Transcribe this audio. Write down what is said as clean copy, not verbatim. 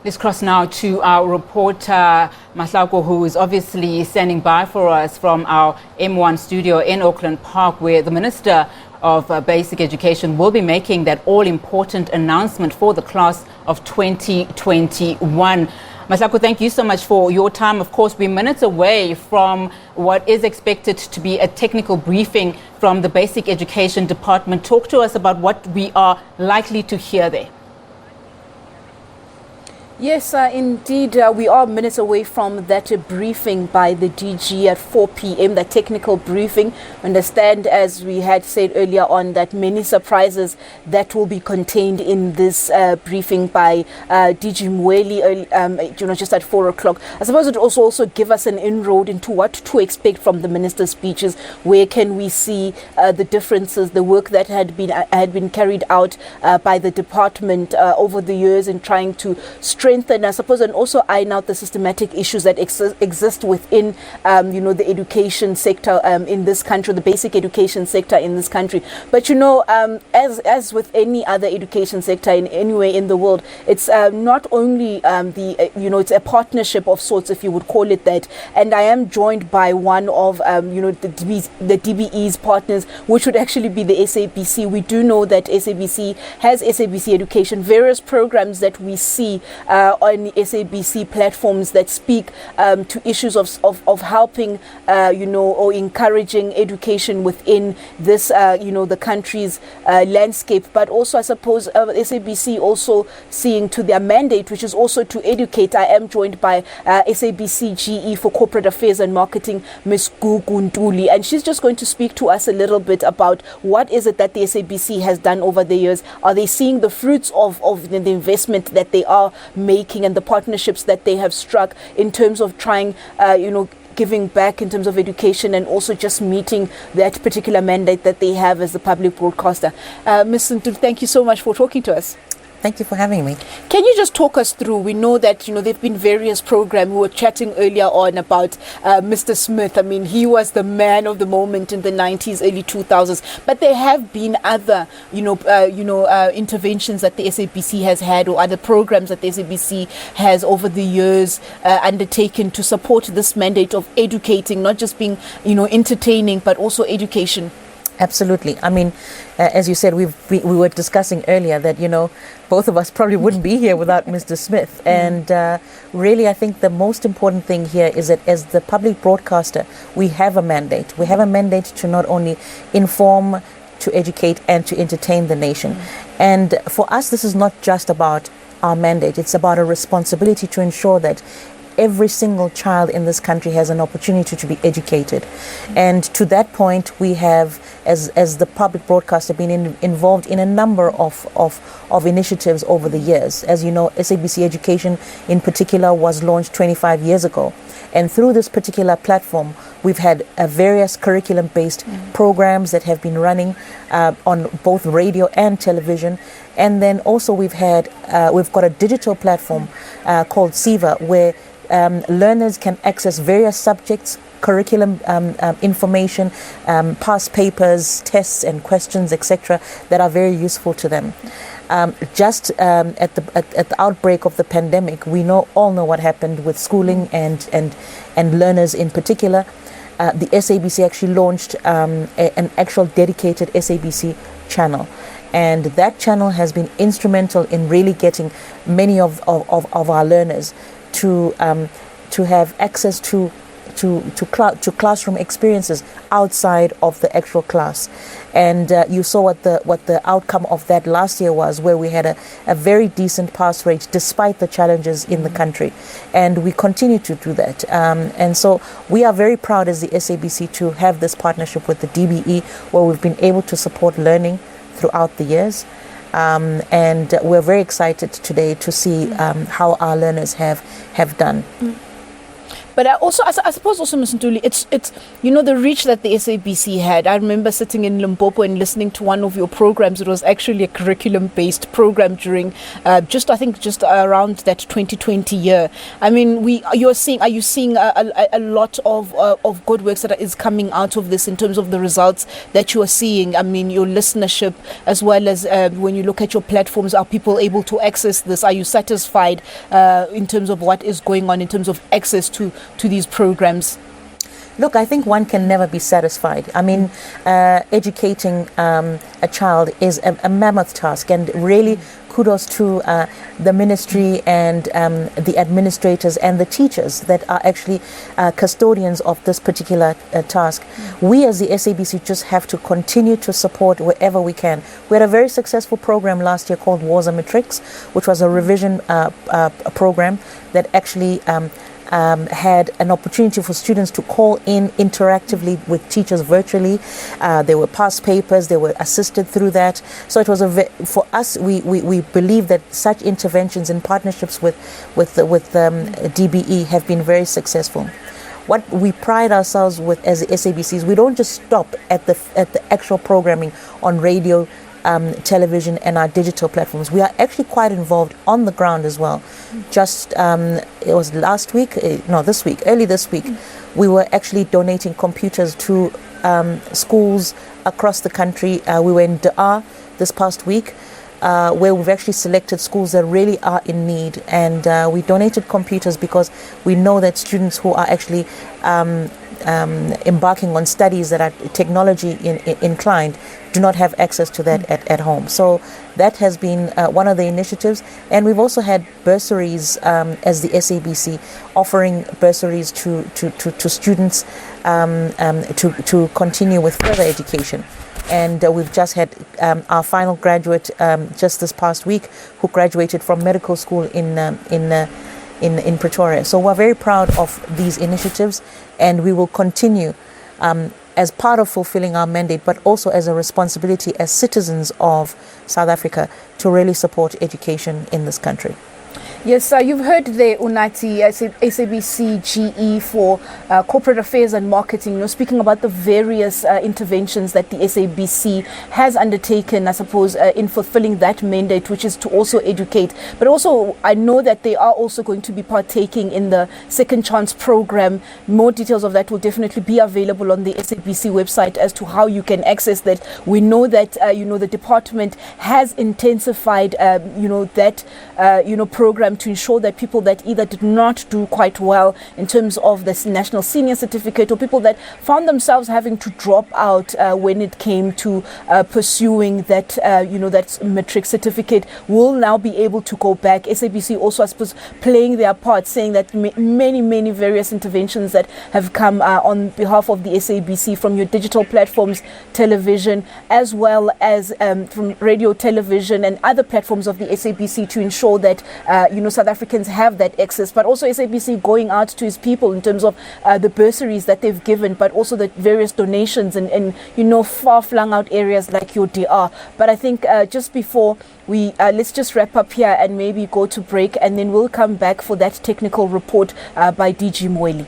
Let's cross now to our reporter, Mahlako, who is obviously standing by for us from our M1 studio in Auckland Park, where the Minister of Basic Education will be making that all-important announcement for the class of 2021. Mahlako, thank you so much for your time. Of course, we're minutes away from what is expected to be a technical briefing from the Basic Education Department. Talk to us about what we are likely to hear there. Yes, indeed, we are minutes away from that briefing by the DG at 4 p.m., that technical briefing. Understand, as we had said earlier on, that many surprises that will be contained in this briefing by DG Mweli, just at 4 o'clock. I suppose it also give us an inroad into what to expect from the minister's speeches. Where can we see the differences, the work that had been carried out by the department over the years in trying to strengthen, I suppose, and also iron out the systematic issues that exist within, the education sector in this country, the basic education sector in this country. But as with any other education sector in anywhere in the world, it's not only it's a partnership of sorts, if you would call it that. And I am joined by one of the DBE's partners, which would actually be the SABC. We do know that SABC has SABC Education, various programs that we see on SABC platforms that speak to issues of helping, or encouraging education within this, the country's landscape. But also, I suppose, SABC also seeing to their mandate, which is also to educate. I am joined by SABC GE for Corporate Affairs and Marketing, Ms. Gugu Ntuli, and she's just going to speak to us a little bit about what is it that the SABC has done over the years. Are they seeing the fruits of the investment that they are making and the partnerships that they have struck in terms of trying, giving back in terms of education and also just meeting that particular mandate that they have as the public broadcaster? Ms. Ntuli, thank you so much for talking to us. Thank you for having me. Can you just talk us through? We know that, there have been various programs. We were chatting earlier on about Mr. Smith. I mean, he was the man of the moment in the 90s, early 2000s. But there have been other, interventions that the SABC has had, or other programs that the SABC has over the years undertaken to support this mandate of educating, not just being, entertaining, but also education. Absolutely. I mean, as you said, we were discussing earlier that, both of us probably wouldn't be here without Mr. Smith. And really, I think the most important thing here is that as the public broadcaster, we have a mandate. We have a mandate to not only inform, to educate, and to entertain the nation. And for us, this is not just about our mandate. It's about a responsibility to ensure that every single child in this country has an opportunity to be educated. And to that point, we have, as the public broadcaster, been involved in a number of initiatives over the years. As you know, SABC Education in particular was launched 25 years ago. And through this particular platform, we've had various curriculum-based programs that have been running on both radio and television. And then also we've got a digital platform called SIVA, where learners can access various subjects, curriculum information, past papers, tests and questions, etc., that are very useful to them. Just at the outbreak of the pandemic, we all know what happened with schooling and learners in particular. The SABC actually launched an actual dedicated SABC channel. And that channel has been instrumental in really getting many of our learners to have access to classroom experiences outside of the actual class. And you saw what the outcome of that last year was, where we had a very decent pass rate despite the challenges in the country. And we continue to do that. And so we are very proud as the SABC to have this partnership with the DBE, where we've been able to support learning throughout the years. And we're very excited today to see how our learners have done. But I suppose also, Ms. Ntuli, it's the reach that the SABC had. I remember sitting in Limpopo and listening to one of your programs. It was actually a curriculum-based program during just around that 2020 year. I mean, are you seeing a lot of good works that is coming out of this in terms of the results that you are seeing? I mean, your listenership, as well as when you look at your platforms, are people able to access this? Are you satisfied in terms of what is going on in terms of access to these programs? Look, I think one can never be satisfied. I mean, educating a child is a mammoth task, and really kudos to the ministry and the administrators and the teachers that are actually custodians of this particular task. We as the SABC just have to continue to support wherever we can. We had a very successful program last year called Wars and Matrics, which was a revision program that actually had an opportunity for students to call in interactively with teachers virtually. There were past papers, they were assisted through that. So it was for us, we believe that such interventions in partnerships with DBE have been very successful. What we pride ourselves with as the SABC is we don't just stop at the actual programming on radio, television and our digital platforms. We are actually quite involved on the ground as well. Just it was early this week, we were actually donating computers to schools across the country. We were in Da'a this past week, where we've actually selected schools that really are in need, and we donated computers because we know that students who are actually embarking on studies that are technology inclined do not have access to that at home. So that has been one of the initiatives, and we've also had bursaries as the SABC, offering bursaries to students to continue with further education. And we've just had our final graduate just this past week, who graduated from medical school in Pretoria. So we're very proud of these initiatives, and we will continue as part of fulfilling our mandate, but also as a responsibility as citizens of South Africa to really support education in this country. Yes, you've heard the Unati SABC GE for Corporate Affairs and Marketing, speaking about the various interventions that the SABC has undertaken, I suppose, in fulfilling that mandate, which is to also educate. But also, I know that they are also going to be partaking in the Second Chance program. More details of that will definitely be available on the SABC website as to how you can access that. We know that, the department has intensified, that program to ensure that people that either did not do quite well in terms of this National Senior Certificate, or people that found themselves having to drop out when it came to pursuing that that Matric certificate, will now be able to go back. SABC also, I suppose, playing their part, saying that many various interventions that have come on behalf of the SABC from your digital platforms, television, as well as from radio, television and other platforms of the SABC, to ensure that South Africans have that access, but also SABC going out to his people in terms of the bursaries that they've given, but also the various donations in far flung out areas like your DR. But I think just before we let's just wrap up here and maybe go to break, and then we'll come back for that technical report by DG Moeli.